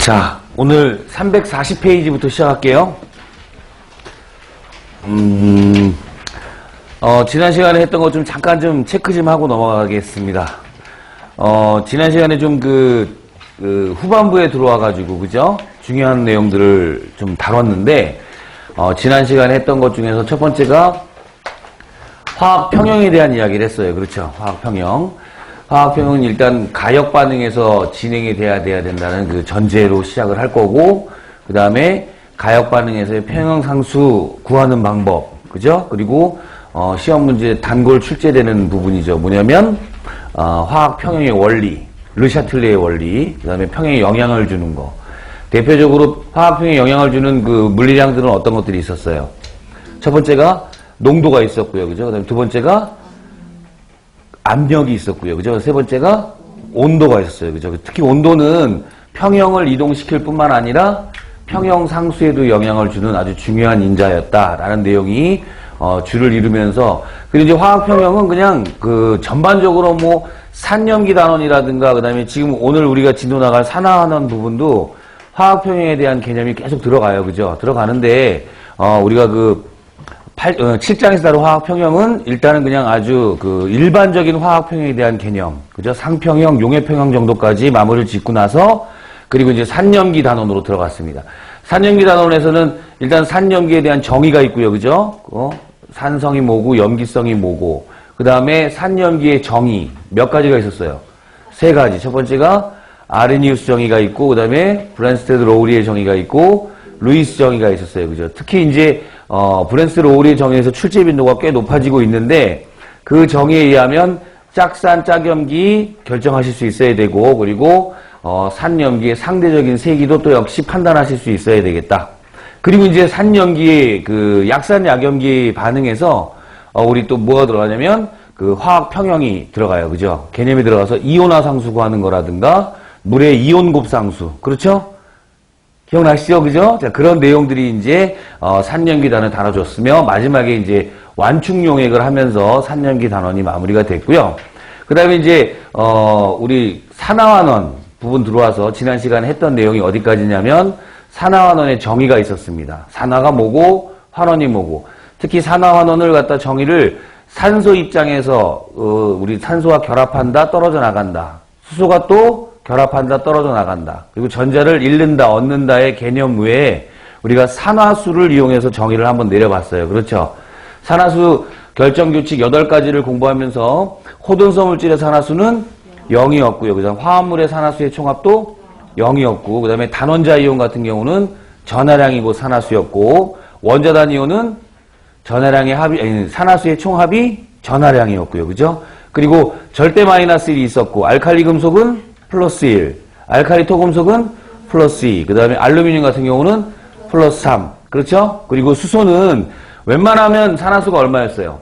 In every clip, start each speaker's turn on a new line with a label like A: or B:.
A: 자, 오늘 340페이지부터 시작할게요. 지난 시간에 했던 거 좀 잠깐 좀 체크 좀 하고 넘어가겠습니다. 지난 시간에 좀 후반부에 들어와가지고, 그죠? 중요한 내용들을 좀 다뤘는데, 지난 시간에 했던 것 중에서 첫 번째가 화학 평형에 대한 이야기를 했어요. 그렇죠? 화학 평형. 화학 평형은 일단 가역 반응에서 진행이 돼야 된다는 그 전제로 시작을 할 거고, 그 다음에 가역 반응에서의 평형 상수 구하는 방법, 그죠? 그리고 시험 문제 단골 출제되는 부분이죠. 뭐냐면 화학 평형의 원리, 르샤틀레의 원리, 그 다음에 평형에 영향을 주는 거. 대표적으로 화학 평형에 영향을 주는 그 물리량들은 어떤 것들이 있었어요? 첫 번째가 농도가 있었고요, 그죠? 그 다음에 두 번째가 압력이 있었고요, 그죠? 세 번째가 온도가 있었어요, 그죠? 특히 온도는 평형을 이동시킬 뿐만 아니라 평형 상수에도 영향을 주는 아주 중요한 인자였다라는 내용이 주를 이루면서, 그리고 이제 화학 평형은 그냥 전반적으로 뭐 산염기 단원이라든가, 그 다음에 지금 오늘 우리가 진도 나갈 산화환원 부분도 화학 평형에 대한 개념이 계속 들어가요, 그죠? 들어가는데 우리가 7장에서 다룬 화학 평형은 일단은 그냥 아주 일반적인 화학 평형에 대한 개념, 그죠? 상평형, 용해평형 정도까지 마무리를 짓고 나서, 그리고 이제 산염기 단원으로 들어갔습니다. 산염기 단원에서는 일단 산염기에 대한 정의가 있고요, 그죠? 산성이 뭐고, 염기성이 뭐고, 그 다음에 산염기의 정의 몇 가지가 있었어요? 세 가지. 첫 번째가 아르니우스 정의가 있고, 그 다음에 브랜스테드 로우리의 정의가 있고, 루이스 정의가 있었어요, 그죠? 특히 이제 브랜스테드 로우리의 정의에서 출제 빈도가 꽤 높아지고 있는데, 그 정의에 의하면 짝산, 짝염기 결정하실 수 있어야 되고, 그리고 산염기의 상대적인 세기도 또 역시 판단하실 수 있어야 되겠다. 그리고 이제 산염기의 약산, 약염기 반응에서 우리 또 뭐가 들어가냐면 화학 평형이 들어가요, 그죠? 개념이 들어가서 이온화 상수 구하는 거라든가, 물의 이온 곱상수, 그렇죠? 기억나시죠? 그죠? 자, 그런 내용들이 이제 산염기 단원 다뤄줬으며, 마지막에 이제 완충 용액을 하면서 산염기 단원이 마무리가 됐고요. 그 다음에 이제 우리 산화환원 부분 들어와서 지난 시간에 했던 내용이 어디까지냐면 산화환원의 정의가 있었습니다. 산화가 뭐고 환원이 뭐고, 특히 산화환원을 갖다 정의를 산소 입장에서 우리 산소와 결합한다, 떨어져 나간다. 수소가 또 결합한다, 떨어져 나간다. 그리고 전자를 잃는다, 얻는다의 개념 외에 우리가 산화수를 이용해서 정의를 한번 내려봤어요. 그렇죠? 산화수 결정규칙 8가지를 공부하면서 호돈성 물질의 산화수는 0이었고요. 그 다음 화합물의 산화수의 총합도 0이었고, 그 다음에 단원자 이온 같은 경우는 전하량이고 산화수였고, 원자단 이온은 산화수의 총합이 전하량이었고요. 그죠? 그리고 절대 마이너스 1이 있었고, 알칼리 금속은 플러스 1, 알칼리 토금속은 플러스 2, 그 다음에 알루미늄 같은 경우는 플러스 3. 그렇죠? 그리고 수소는 웬만하면 산화수가 얼마였어요?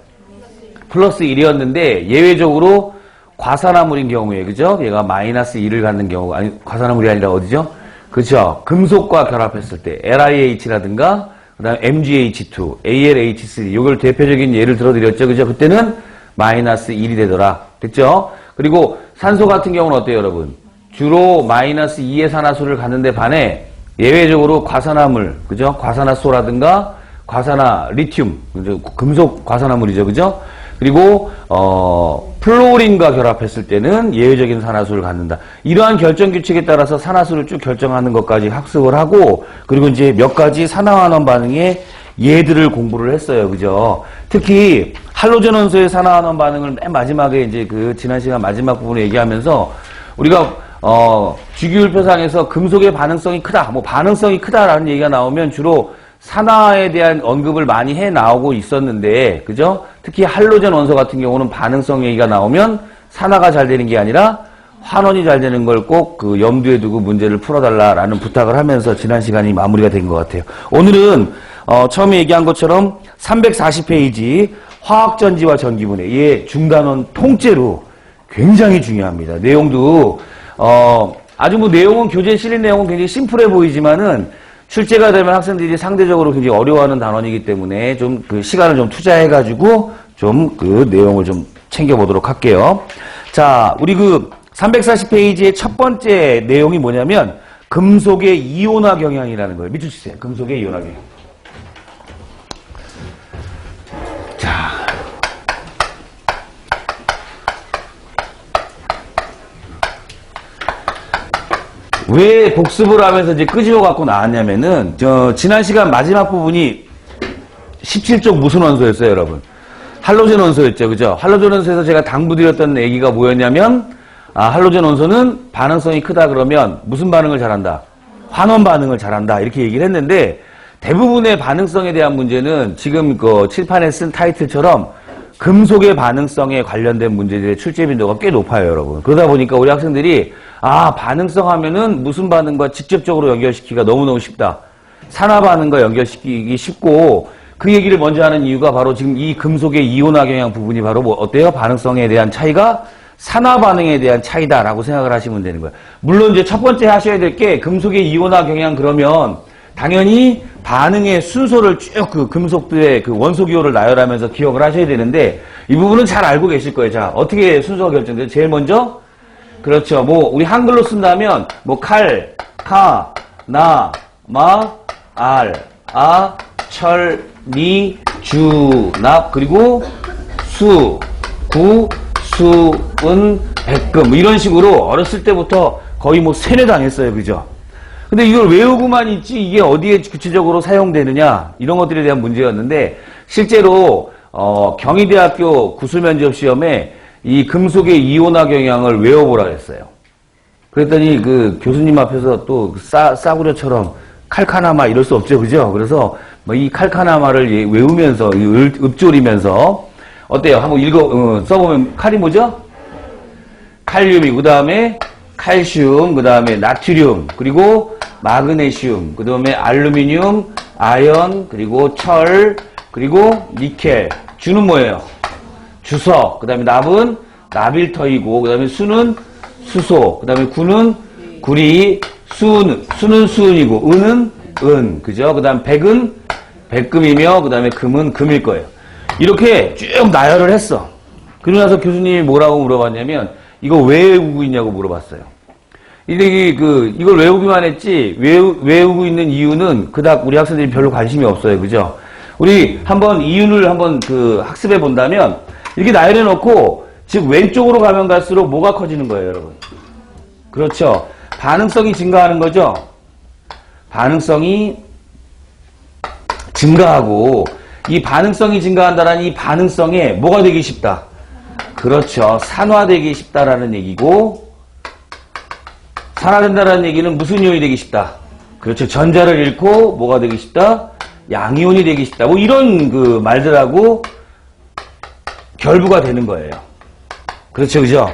A: 플러스 1이었는데, 예외적으로 과산화물인 경우에, 그죠? 얘가 마이너스 2를 갖는 경우, 아니, 과산화물이 아니라 어디죠? 그렇죠? 금속과 결합했을 때, LiH라든가, 그 다음에 MgH2, AlH3, 이걸 대표적인 예를 들어드렸죠. 그죠? 그때는 마이너스 1이 되더라. 됐죠? 그리고 산소 같은 경우는 어때요, 여러분? 주로 마이너스 2의 산화수를 갖는데 반해 예외적으로 과산화물, 그죠? 과산화소라든가 과산화 리튬, 그죠? 금속 과산화물이죠, 그죠? 그리고 플로린과 결합했을 때는 예외적인 산화수를 갖는다. 이러한 결정 규칙에 따라서 산화수를 쭉 결정하는 것까지 학습을 하고, 그리고 이제 몇 가지 산화환원 반응의 예들을 공부를 했어요, 그죠? 특히 할로젠 원소의 산화환원 반응을 맨 마지막에 이제 지난 시간 마지막 부분에 얘기하면서 우리가 주기율표상에서 금속의 반응성이 크다, 뭐 반응성이 크다라는 얘기가 나오면 주로 산화에 대한 언급을 많이 해 나오고 있었는데, 그죠? 특히 할로젠 원소 같은 경우는 반응성 얘기가 나오면 산화가 잘 되는 게 아니라 환원이 잘 되는 걸 꼭 염두에 두고 문제를 풀어달라라는 부탁을 하면서 지난 시간이 마무리가 된 것 같아요. 오늘은 처음에 얘기한 것처럼 340페이지 화학전지와 전기분해, 얘 중단원 통째로 굉장히 중요합니다. 내용도 아주 내용은 교재 실린 내용은 굉장히 심플해 보이지만은 출제가 되면 학생들이 상대적으로 굉장히 어려워하는 단원이기 때문에 좀 시간을 좀 투자해가지고 좀 내용을 좀 챙겨보도록 할게요. 자, 우리 340페이지의 첫 번째 내용이 뭐냐면 금속의 이온화 경향이라는 거예요. 밑줄 치세요. 금속의 이온화 경향. 자. 왜 복습을 하면서 이제 끄집어 갖고 나왔냐면은, 지난 시간 마지막 부분이 17쪽 무슨 원소였어요, 여러분? 할로젠 원소였죠, 그죠? 할로젠 원소에서 제가 당부드렸던 얘기가 뭐였냐면, 할로젠 원소는 반응성이 크다 그러면 무슨 반응을 잘한다? 환원 반응을 잘한다. 이렇게 얘기를 했는데, 대부분의 반응성에 대한 문제는 지금 그 칠판에 쓴 타이틀처럼 금속의 반응성에 관련된 문제들의 출제 빈도가 꽤 높아요, 여러분. 그러다 보니까 우리 학생들이 반응성 하면은 무슨 반응과 직접적으로 연결시키기가 너무너무 쉽다. 산화 반응과 연결시키기 쉽고, 그 얘기를 먼저 하는 이유가 바로 지금 이 금속의 이온화 경향 부분이 바로 어때요? 반응성에 대한 차이가 산화 반응에 대한 차이다라고 생각을 하시면 되는 거예요. 물론 이제 첫 번째 하셔야 될 게 금속의 이온화 경향 그러면 당연히 반응의 순서를 쭉 그 금속들의 그 원소 기호를 나열하면서 기억을 하셔야 되는데 이 부분은 잘 알고 계실 거예요. 자, 어떻게 순서가 결정돼요? 제일 먼저 그렇죠. 뭐 우리 한글로 쓴다면 뭐 칼, 카, 나, 마, 알, 아, 철, 리, 주, 납, 그리고 수, 구, 수, 은, 백금 이런 식으로 어렸을 때부터 거의 뭐 세뇌당했어요. 그죠? 근데 이걸 외우고만 있지 이게 어디에 구체적으로 사용되느냐 이런 것들에 대한 문제였는데 실제로 경희대학교 구술면접시험에 이 금속의 이온화 경향을 외워보라 그랬어요. 그랬더니 그 교수님 앞에서 또 싸구려처럼 칼카나마 이럴 수 없죠. 그죠? 그래서 뭐 이 칼카나마를 외우면서 읊조리면서 어때요? 한번 써보면 칼이 뭐죠? 칼륨이 그 다음에 칼슘, 그 다음에 나트륨, 그리고 마그네슘, 그 다음에 알루미늄, 아연, 그리고 철, 그리고 니켈. 주는 뭐예요? 주석. 그 다음에 납은 나빌터이고, 그 다음에 수는 수소, 그 다음에 구는 구리, 수는 수은이고, 은은 은. 그죠? 그 다음 백은 백금이며, 그 다음에 금은 금일 거예요. 이렇게 쭉 나열을 했어. 그러고 나서 교수님이 뭐라고 물어봤냐면, 이거 왜 외우고 있냐고 물어봤어요. 이걸 외우기만 했지, 외우고 있는 이유는 그닥 우리 학생들이 별로 관심이 없어요. 그죠? 우리 한번 이윤을 한번 학습해 본다면, 이렇게 나열해 놓고, 즉, 왼쪽으로 가면 갈수록 뭐가 커지는 거예요, 여러분? 그렇죠. 반응성이 증가하는 거죠? 반응성이 증가하고, 이 반응성이 증가한다는 이 반응성에 뭐가 되기 쉽다? 그렇죠. 산화되기 쉽다라는 얘기고, 산화된다라는 얘기는 무슨 이온이 되기 쉽다? 그렇죠. 전자를 잃고 뭐가 되기 쉽다? 양이온이 되기 쉽다. 뭐 이런 말들하고 결부가 되는 거예요. 그렇죠. 그죠?